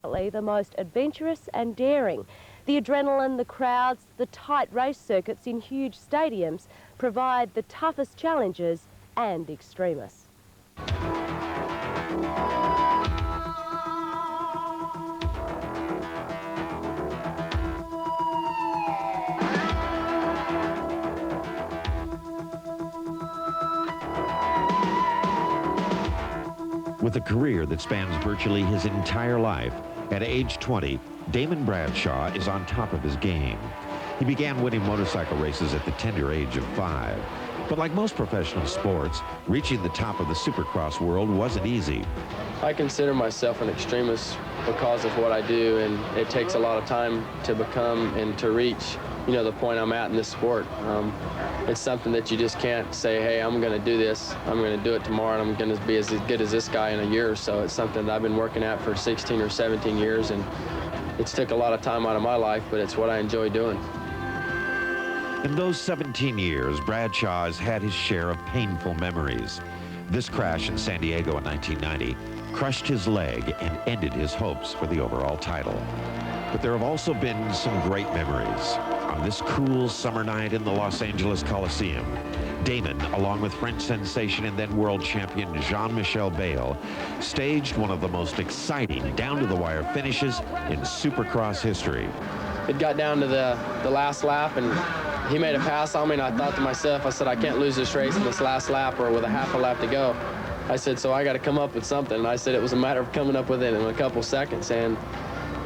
The most adventurous and daring. The adrenaline, the crowds, the tight race circuits in huge stadiums provide the toughest challenges and extremists. With a career that spans virtually his entire life, at age 20, Damon Bradshaw is on top of his game. He began winning motorcycle races at the tender age of 5. But like most professional sports, reaching the top of the Supercross world wasn't easy. I consider myself an extremist because of what I do, and it takes a lot of time to become and to reach, the point I'm at in this sport. It's something that you just can't say, hey, I'm going to do this, I'm going to do it tomorrow, and I'm going to be as good as this guy in a year or so. It's something that I've been working at for 16 or 17 years, and it's took a lot of time out of my life, but it's what I enjoy doing. In those 17 years, Bradshaw has had his share of painful memories. This crash in San Diego in 1990 crushed his leg and ended his hopes for the overall title. But there have also been some great memories. On this cool summer night in the Los Angeles Coliseum, Damon, along with French sensation and then world champion Jean-Michel Bayle, staged one of the most exciting down-to-the-wire finishes in Supercross history. It got down to the last lap, and he made a pass on me, and I thought to myself, I said, I can't lose this race in this last lap or with a half a lap to go. I said, so I got to come up with something. And I said it was a matter of coming up with it in a couple seconds. And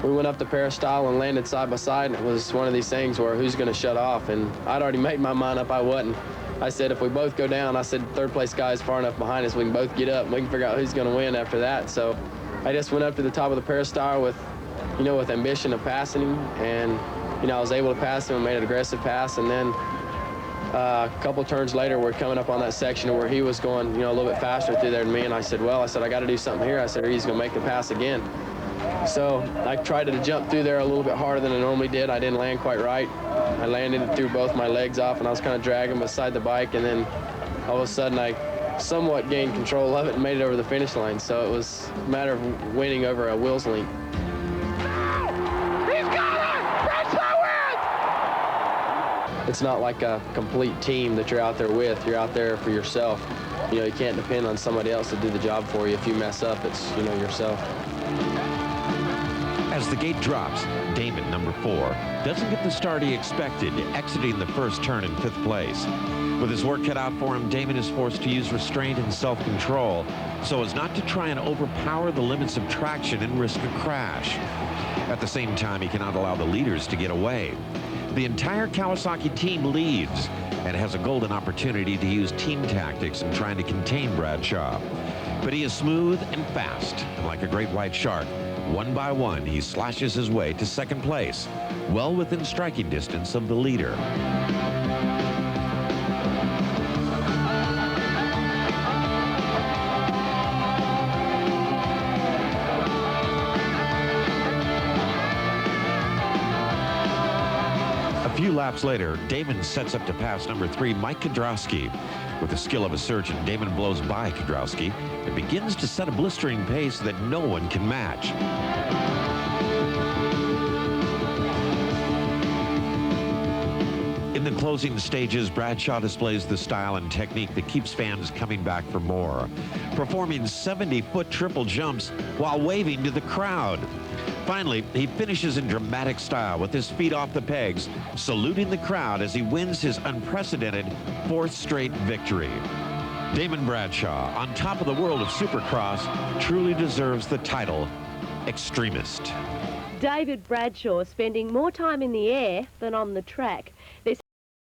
we went up the peristyle and landed side by side, and it was one of these things where who's going to shut off? And I'd already made my mind up I wasn't. I said, if we both go down, I said, third place guy is far enough behind us, we can both get up, and we can figure out who's going to win after that. So I just went up to the top of the peristyle with, with ambition of passing him. And, I was able to pass him and made an aggressive pass. And then a couple turns later, we're coming up on that section where he was going, a little bit faster through there than me. And I said, I got to do something here. I said, or he's going to make the pass again. So I tried to jump through there a little bit harder than I normally did. I didn't land quite right. I landed and threw both my legs off, and I was kind of dragging beside the bike. And then all of a sudden, I somewhat gained control of it and made it over the finish line. So it was a matter of winning over a wheels length. It's not like a complete team that you're out there with. You're out there for yourself. You can't depend on somebody else to do the job for you. If you mess up, it's, yourself. As the gate drops, Damon, number 4, doesn't get the start he expected, exiting the first turn in 5th place. With his work cut out for him, Damon is forced to use restraint and self-control so as not to try and overpower the limits of traction and risk a crash. At the same time, he cannot allow the leaders to get away. The entire Kawasaki team leads and has a golden opportunity to use team tactics in trying to contain Bradshaw. But he is smooth and fast, and like a great white shark, one by one, he slashes his way to 2nd place, well within striking distance of the leader. A few laps later, Damon sets up to pass number 3, Mike Kudrowski. With the skill of a surgeon, Damon blows by Kudrowski and begins to set a blistering pace that no one can match. In the closing stages, Bradshaw displays the style and technique that keeps fans coming back for more, performing 70-foot triple jumps while waving to the crowd. Finally, he finishes in dramatic style with his feet off the pegs, saluting the crowd as he wins his unprecedented 4th straight victory. Damon Bradshaw, on top of the world of Supercross, truly deserves the title Extremist. David Bradshaw spending more time in the air than on the track.